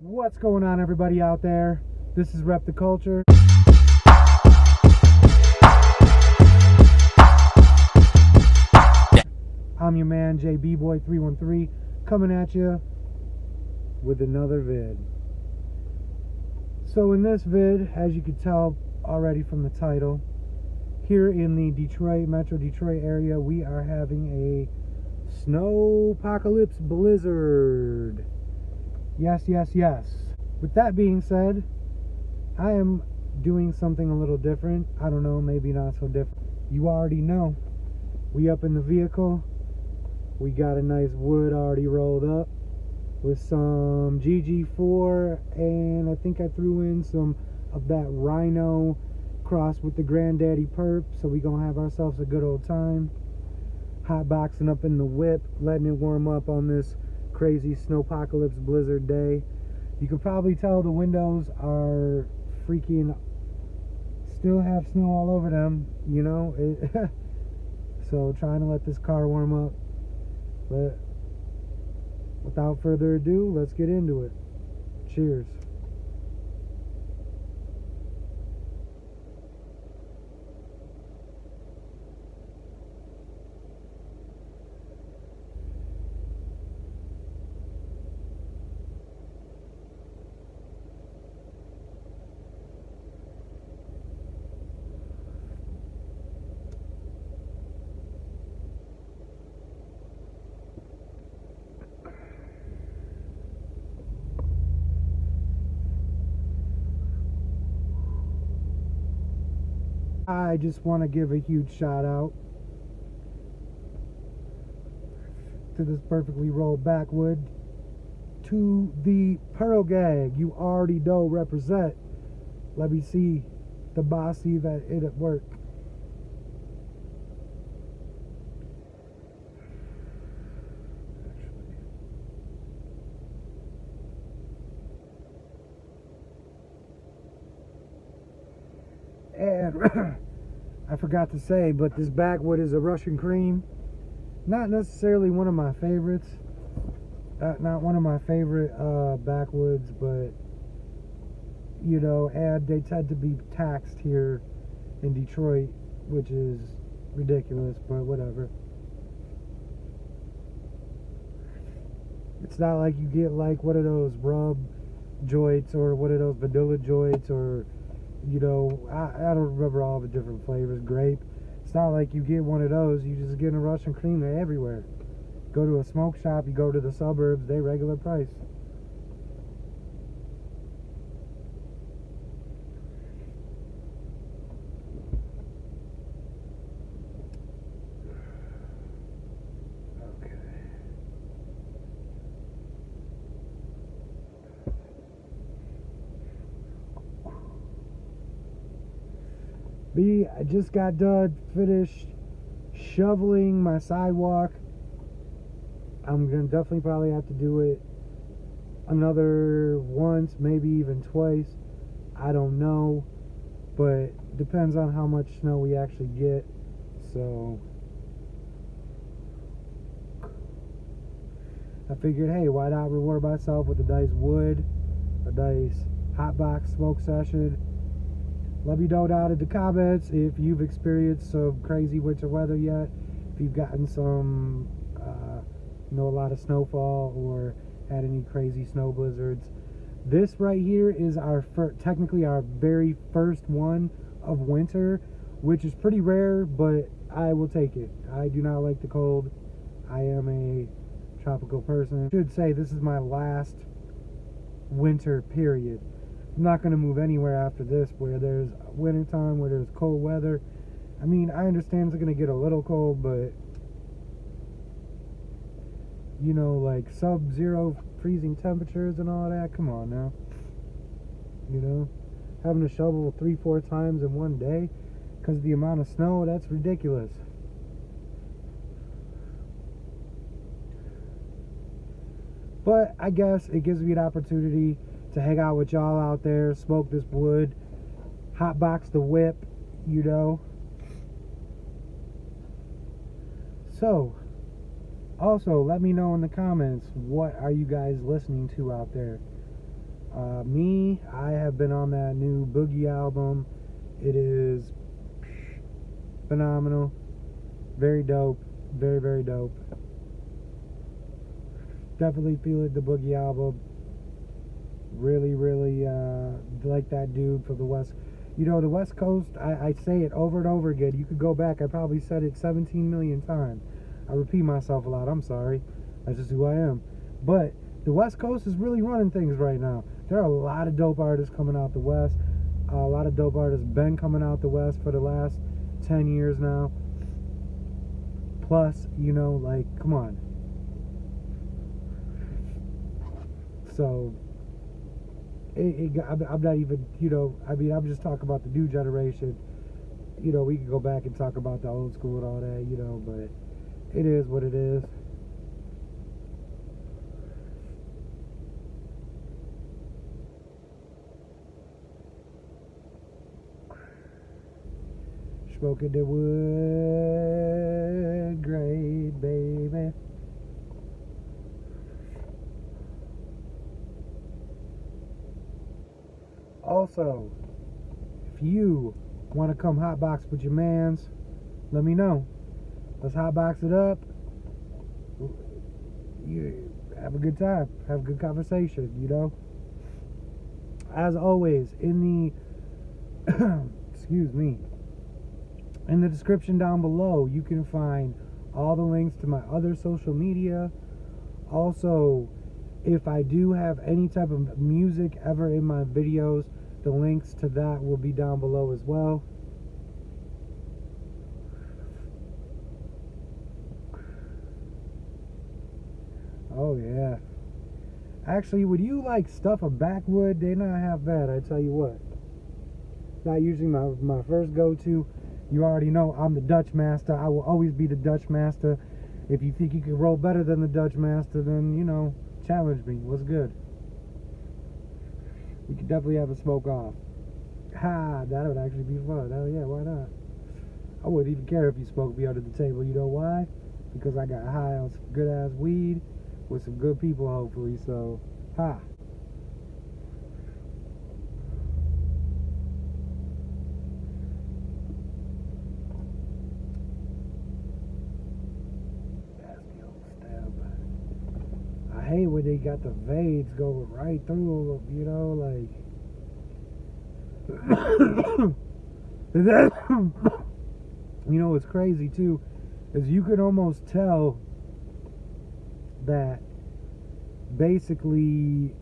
What's going on, everybody out there? This is Rep the Culture. I'm your man JBboy313 coming at you with another vid. So in this vid, as you can tell already from the title, here in the Metro Detroit area, we are having a snowpocalypse blizzard. Yes. With that being said, I am doing something a little different. I don't know, maybe not so different. You already know. We up in the vehicle. We got a nice wood already rolled up with some GG4, and I think I threw in some of that Rhino crossed with the Granddaddy Perp, so we gonna have ourselves a good old time. Hotboxing up in the whip, letting it warm up on this crazy snowpocalypse blizzard day. You can probably tell the windows are freaking still have snow all over them, you know. So trying to let this car warm up. But without further ado, let's get into it. Cheers. I just want to give a huge shout out to this perfectly rolled Backwood, to the Pearl Gag. You already know, represent. Let me see the bossy that it at work. And I forgot to say, but this Backwood is a Russian cream. Not necessarily one of my favorites. Not one of my favorite Backwoods, but you know, and they tend to be taxed here in Detroit, which is ridiculous, but whatever. It's not like you get like one of those rub joints or one of those vanilla joints, or you know, I don't remember all the different flavors. Grape. It's not like you get one of those. You just get a Russian cream. They're everywhere. Go to a smoke shop. You go to the suburbs. They regular price. I just got done finished shoveling my sidewalk. I'm gonna definitely probably have to do it another once, maybe even twice. I don't know, but depends on how much snow we actually get. So I figured, hey, why not reward myself with a nice wood, a nice hotbox smoke session. Let me know down in the comments if you've experienced some crazy winter weather yet, if you've gotten some, you know, a lot of snowfall or had any crazy snow blizzards. This right here is technically our very first one of winter, which is pretty rare, but I will take it. I do not like the cold. I am a tropical person. I should say this is my last winter period. I'm not going to move anywhere after this where there's winter time, where there's cold weather. I mean, I understand it's going to get a little cold, but you know, like sub-zero freezing temperatures and all that. Come on now. You know, having to shovel 3-4 times in one day because of the amount of snow, that's ridiculous. But I guess it gives me an opportunity to hang out with y'all out there, smoke this wood, hotbox the whip, you know. So, also let me know in the comments, what are you guys listening to out there? I have been on that new Boogie album. It is phenomenal. Very dope. Very, very dope. Definitely feel it, the Boogie album. Really, really like that dude from the West. You know, the West Coast, I say it over and over again. You could go back. I probably said it 17 million times. I repeat myself a lot. I'm sorry. That's just who I am. But the West Coast is really running things right now. There are a lot of dope artists coming out the West. A lot of dope artists been coming out the West for the last 10 years now. Plus, you know, like, come on. So, I'm not even, you know, I mean, I'm just talking about the new generation. You know, we can go back and talk about the old school and all that, you know, but it is what it is. Smoking the wood, great baby. Also, if you want to come hotbox with your mans, let me know. Let's hotbox it up. You have a good time. Have a good conversation, you know. As always, in the excuse me, in the description down below, you can find all the links to my other social media. Also, if I do have any type of music ever in my videos, the links to that will be down below as well. Oh yeah. Actually, would you like stuff of Backwood? They not half bad, I tell you what. Not usually my first go-to. You already know I'm the Dutch master. I will always be the Dutch master. If you think you can roll better than the Dutch master, then, you know, challenge me. What's good? We could definitely have a smoke off. Ha, that would actually be fun. Hell yeah, why not? I wouldn't even care if you smoked me under the table. You know why? Because I got high on some good ass weed with some good people, hopefully. So, ha. I hate when they got the veins going right through them, you know, like. You know what's crazy too is you can almost tell that basically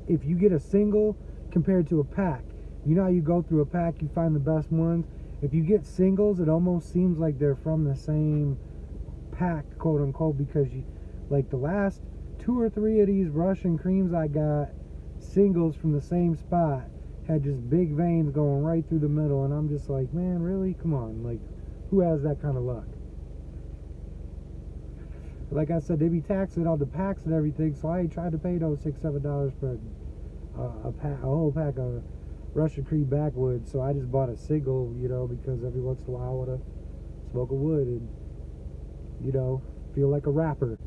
if you get a single compared to a pack, you know how you go through a pack, you find the best ones. If you get singles, it almost seems like they're from the same pack, quote unquote, because you, like the last 2 or 3 of these Russian creams I got, singles from the same spot, had just big veins going right through the middle, and I'm just like, man, really? Come on, like, who has that kind of luck? Like I said, they be taxing all the packs and everything, so I ain't tried to pay those $6-7 for a whole pack of Russian cream Backwood. So I just bought a single, you know, because every once in a while I want to smoke a wood and, you know, feel like a rapper.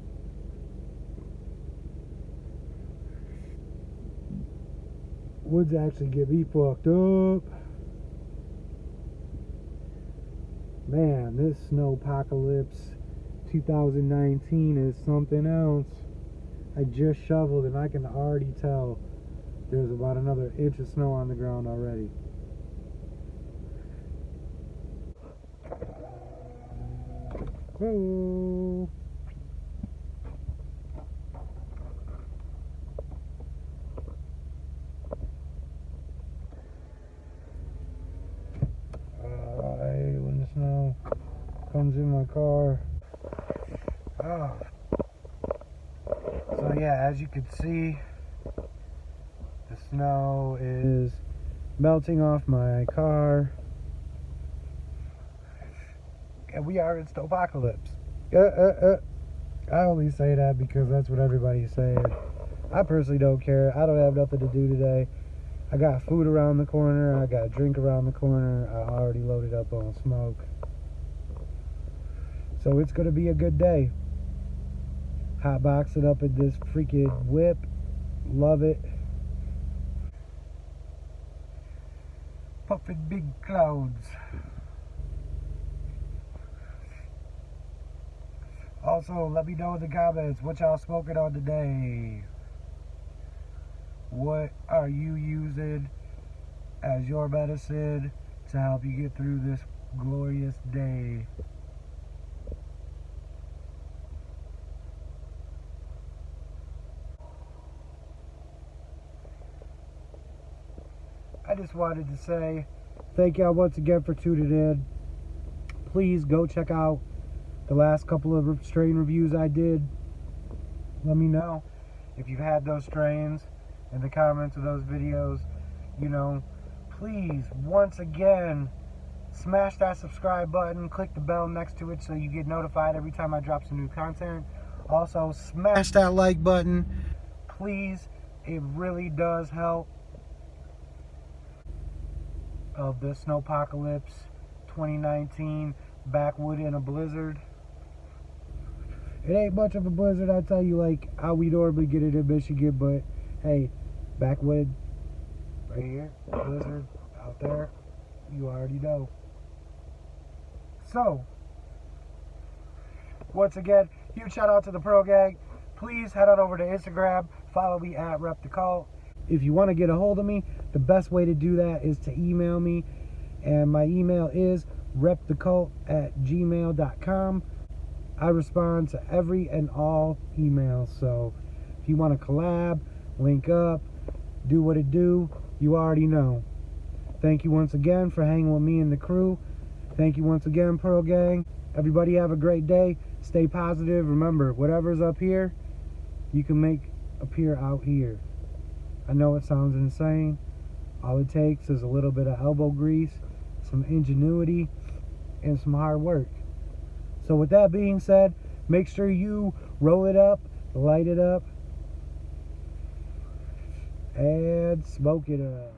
Woods actually get me fucked up. Man, this snowpocalypse 2019 is something else. I just shoveled and I can already tell there's about another inch of snow on the ground already. Whoa. When the snow comes in my car. Oh. So yeah, as you can see, the snow is melting off my car. And we are in snowpocalypse. I only say that because that's what everybody's saying. I personally don't care. I don't have nothing to do today. I got food around the corner. I got a drink around the corner. I already loaded up on smoke. So it's going to be a good day. Hotbox it up in this freaking whip. Love it. puffing big clouds. Also, let me know in the comments what y'all smoking on today. What are you using as your medicine to help you get through this glorious day? I just wanted to say thank y'all once again for tuning in. Please go check out the last couple of strain reviews I did. Let me know if you've had those strains in the comments of those videos. You know, please, once again, smash that subscribe button, click the bell next to it so you get notified every time I drop some new content. Also, smash that like button, please. It really does help. Of the snowpocalypse 2019 Backwood in a blizzard. It ain't much of a blizzard, I tell you, like how we normally get it in Michigan, but hey, Backwood right here, blizzard out there, you already know. So, once again, huge shout out to the Pro Gang. Please head on over to Instagram, follow me at RepTheCult. If you want to get a hold of me, the best way to do that is to email me, and my email is repthecult@gmail.com. I respond to every and all emails, so if you want to collab, link up, do what it do, you already know. Thank you once again for hanging with me and the crew. Thank you once again, Pearl Gang. Everybody have a great day. Stay positive. Remember, whatever's up here, you can make appear out here. I know it sounds insane. All it takes is a little bit of elbow grease, some ingenuity, and some hard work. So with that being said, make sure you roll it up, light it up, and smoke it up.